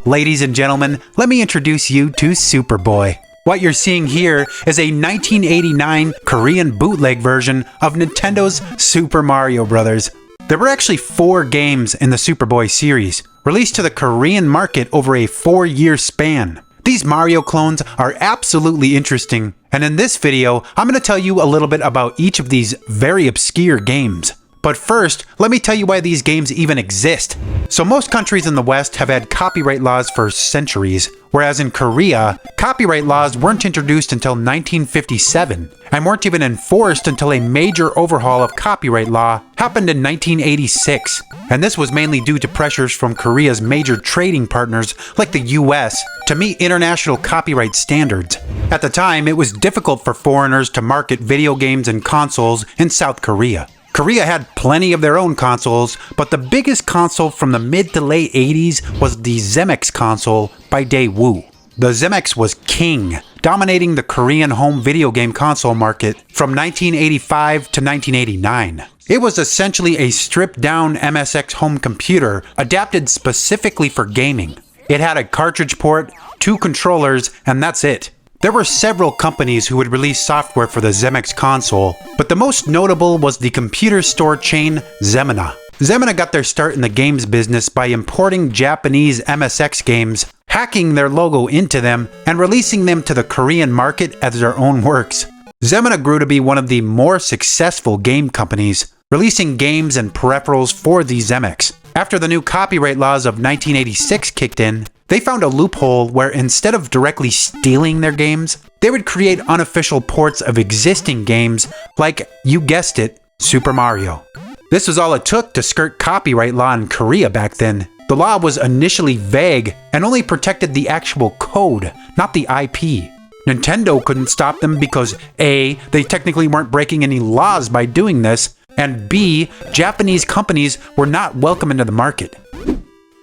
Ladies and gentlemen, let me introduce you to Superboy. What you're seeing here is a 1989 Korean bootleg version of Nintendo's Super Mario Bros. There were actually 4 games in the Superboy series, released to the Korean market over a 4-year span. These Mario clones are absolutely interesting, and in this video, I'm going to tell you a little bit about each of these very obscure games. But first, let me tell you why these games even exist. So most countries in the West have had copyright laws for centuries, whereas in Korea, copyright laws weren't introduced until 1957, and weren't even enforced until a major overhaul of copyright law happened in 1986. And this was mainly due to pressures from Korea's major trading partners like the US to meet international copyright standards. At the time, it was difficult for foreigners to market video games and consoles in South Korea. Korea had plenty of their own consoles, but the biggest console from the mid to late 80s was the Zemmix console by Daewoo. The Zemmix was king, dominating the Korean home video game console market from 1985 to 1989. It was essentially a stripped-down MSX home computer adapted specifically for gaming. It had a cartridge port, 2 controllers, and that's it. There were several companies who would release software for the Zemmix console, but the most notable was the computer store chain Zemina. Zemina got their start in the games business by importing Japanese MSX games, hacking their logo into them, and releasing them to the Korean market as their own works. Zemina grew to be one of the more successful game companies, releasing games and peripherals for the Zemmix. After the new copyright laws of 1986 kicked in, they found a loophole where instead of directly stealing their games, they would create unofficial ports of existing games like, you guessed it, Super Mario. This was all it took to skirt copyright law in Korea back then. The law was initially vague and only protected the actual code, not the IP. Nintendo couldn't stop them because A, they technically weren't breaking any laws by doing this, and B, Japanese companies were not welcome into the market.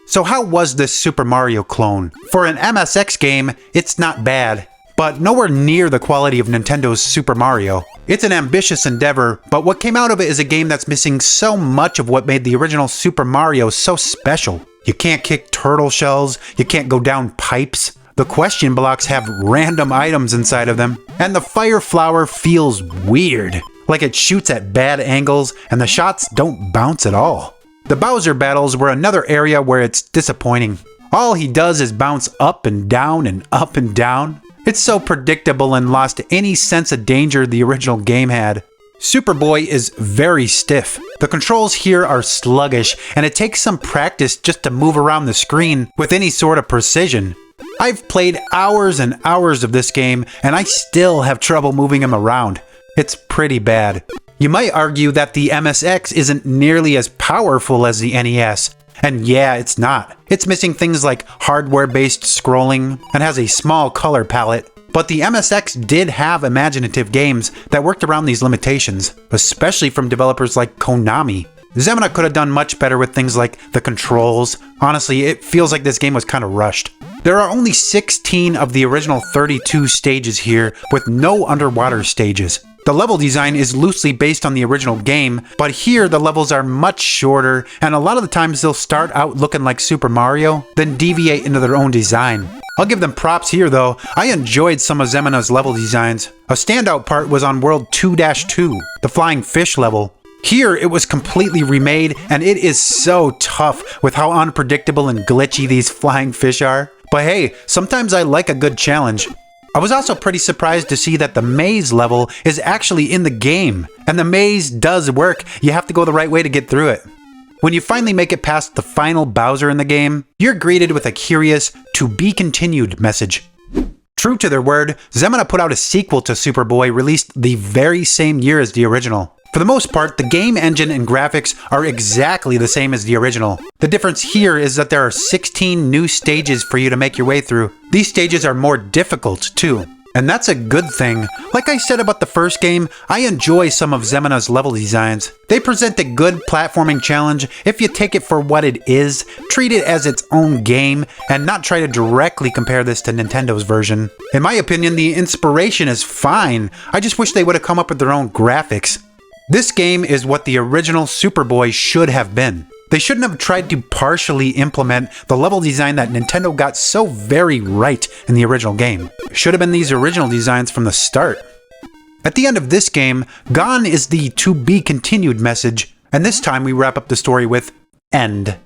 So how was this Super Mario clone? For an MSX game, it's not bad, but nowhere near the quality of Nintendo's Super Mario. It's an ambitious endeavor, but what came out of it is a game that's missing so much of what made the original Super Mario so special. You can't kick turtle shells, you can't go down pipes, the question blocks have random items inside of them, and the fire flower feels weird, like it shoots at bad angles and the shots don't bounce at all. The Bowser battles were another area where it's disappointing. All he does is bounce up and down and up and down. It's so predictable and lost any sense of danger the original game had. Superboy is very stiff. The controls here are sluggish, and it takes some practice just to move around the screen with any sort of precision. I've played hours and hours of this game, and I still have trouble moving him around. It's pretty bad. You might argue that the MSX isn't nearly as powerful as the NES, and yeah, it's not. It's missing things like hardware-based scrolling and has a small color palette, but the MSX did have imaginative games that worked around these limitations, especially from developers like Konami. Zemina could have done much better with things like the controls. Honestly, it feels like this game was kind of rushed. There are only 16 of the original 32 stages here, with no underwater stages. The level design is loosely based on the original game, but here the levels are much shorter, and a lot of the times they'll start out looking like Super Mario, then deviate into their own design. I'll give them props here though. I enjoyed some of Zemina's level designs. A standout part was on World 2-2, the flying fish level. Here it was completely remade, and it is so tough with how unpredictable and glitchy these flying fish are. But hey, sometimes I like a good challenge. I was also pretty surprised to see that the maze level is actually in the game, and the maze does work. You have to go the right way to get through it. When you finally make it past the final Bowser in the game, you're greeted with a curious, "to be continued" message. True to their word, Zemina put out a sequel to Superboy released the very same year as the original. For the most part, the game engine and graphics are exactly the same as the original. The difference here is that there are 16 new stages for you to make your way through. These stages are more difficult, too. And that's a good thing. Like I said about the first game, I enjoy some of Zemina's level designs. They present a good platforming challenge if you take it for what it is, treat it as its own game, and not try to directly compare this to Nintendo's version. In my opinion, the inspiration is fine. I just wish they would have come up with their own graphics. This game is what the original Superboy should have been. They shouldn't have tried to partially implement the level design that Nintendo got so very right in the original game. Should have been these original designs from the start. At the end of this game, gone is the to be continued message, and this time we wrap up the story with end.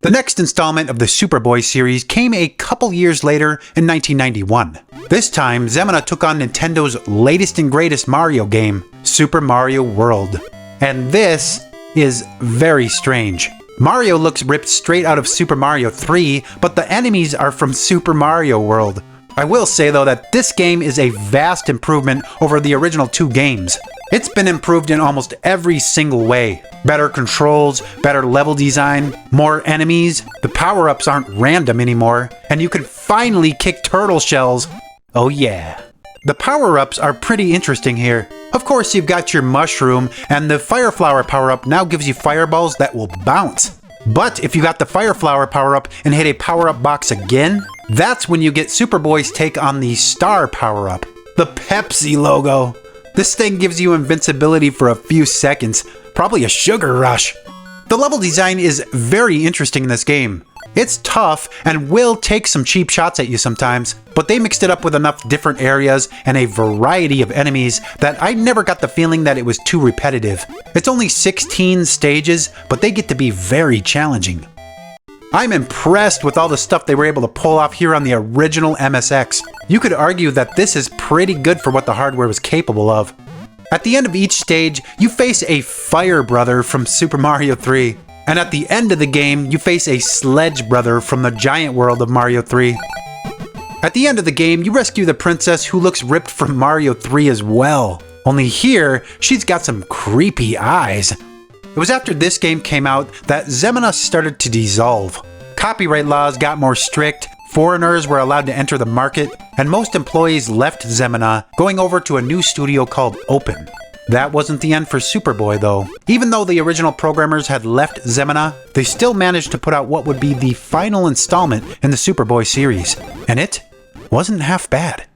The next installment of the Superboy series came a couple years later in 1991. This time, Zemina took on Nintendo's latest and greatest Mario game, Super Mario World. And this is very strange. Mario looks ripped straight out of Super Mario 3, but the enemies are from Super Mario World. I will say though that this game is a vast improvement over the original two games. It's been improved in almost every single way. Better controls, better level design, more enemies, the power-ups aren't random anymore, and you can finally kick turtle shells. Oh yeah. The power-ups are pretty interesting here. Of course, you've got your mushroom, and the fire flower power-up now gives you fireballs that will bounce. But if you got the fire flower power-up and hit a power-up box again, that's when you get Superboy's take on the star power-up. The Pepsi logo. This thing gives you invincibility for a few seconds, probably a sugar rush. The level design is very interesting in this game. It's tough and will take some cheap shots at you sometimes, but they mixed it up with enough different areas and a variety of enemies that I never got the feeling that it was too repetitive. It's only 16 stages, but they get to be very challenging. I'm impressed with all the stuff they were able to pull off here on the original MSX. You could argue that this is pretty good for what the hardware was capable of. At the end of each stage, you face a fire brother from Super Mario 3. And at the end of the game, you face a sledge brother from the giant world of Mario 3. At the end of the game, you rescue the princess who looks ripped from Mario 3 as well. Only here, she's got some creepy eyes. It was after this game came out that Zemina started to dissolve. Copyright laws got more strict, foreigners were allowed to enter the market, and most employees left Zemina, going over to a new studio called Open. That wasn't the end for Superboy though. Even though the original programmers had left Zemina, they still managed to put out what would be the final installment in the Superboy series. And it wasn't half bad.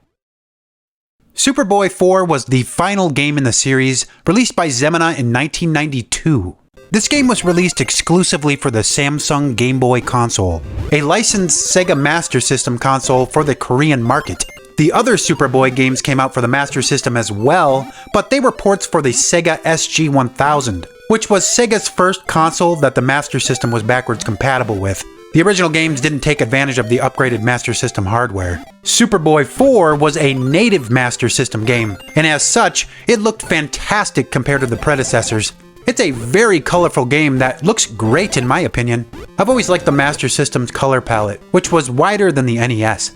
Superboy 4 was the final game in the series, released by Zemina in 1992. This game was released exclusively for the Samsung Game Boy console, a licensed Sega Master System console for the Korean market. The other Superboy games came out for the Master System as well, but they were ports for the Sega SG-1000, which was Sega's first console that the Master System was backwards compatible with. The original games didn't take advantage of the upgraded Master System hardware. Superboy 4 was a native Master System game, and as such, it looked fantastic compared to the predecessors. It's a very colorful game that looks great in my opinion. I've always liked the Master System's color palette, which was wider than the NES.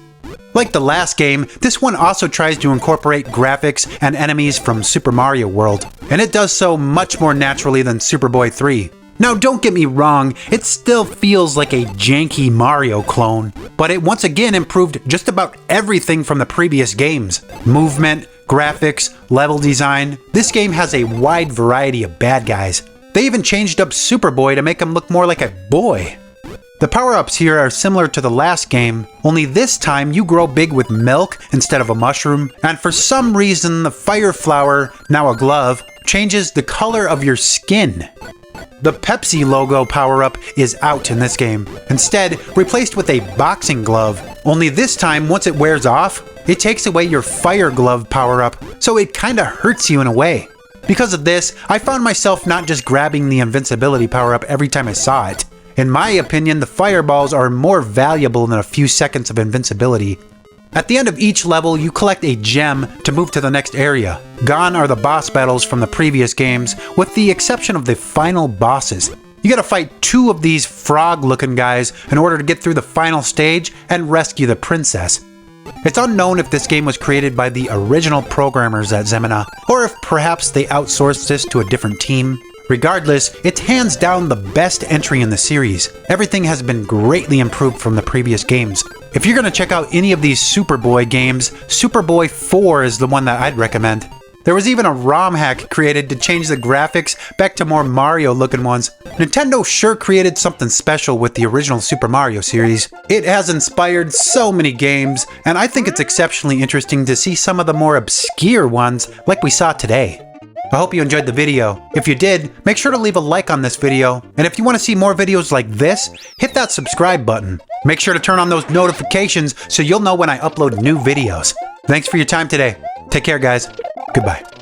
Like the last game, this one also tries to incorporate graphics and enemies from Super Mario World, and it does so much more naturally than Superboy 3. Now don't get me wrong, it still feels like a janky Mario clone, but it once again improved just about everything from the previous games. Movement, graphics, level design. This game has a wide variety of bad guys. They even changed up Superboy to make him look more like a boy. The power-ups here are similar to the last game, only this time you grow big with milk instead of a mushroom, and for some reason the fire flower, now a glove, changes the color of your skin. The Pepsi logo power-up is out in this game, instead replaced with a boxing glove, only this time once it wears off, it takes away your fire glove power-up, so it kinda hurts you in a way. Because of this, I found myself not just grabbing the invincibility power-up every time I saw it. In my opinion, the fireballs are more valuable than a few seconds of invincibility. At the end of each level, you collect a gem to move to the next area. Gone are the boss battles from the previous games, with the exception of the final bosses. You gotta fight 2 of these frog-looking guys in order to get through the final stage and rescue the princess. It's unknown if this game was created by the original programmers at Zemina, or if perhaps they outsourced this to a different team. Regardless, it's hands down the best entry in the series. Everything has been greatly improved from the previous games. If you're going to check out any of these Superboy games, Superboy 4 is the one that I'd recommend. There was even a ROM hack created to change the graphics back to more Mario looking ones. Nintendo sure created something special with the original Super Mario series. It has inspired so many games, and I think it's exceptionally interesting to see some of the more obscure ones like we saw today. I hope you enjoyed the video. If you did, make sure to leave a like on this video. And if you want to see more videos like this, hit that subscribe button. Make sure to turn on those notifications so you'll know when I upload new videos. Thanks for your time today. Take care, guys. Goodbye.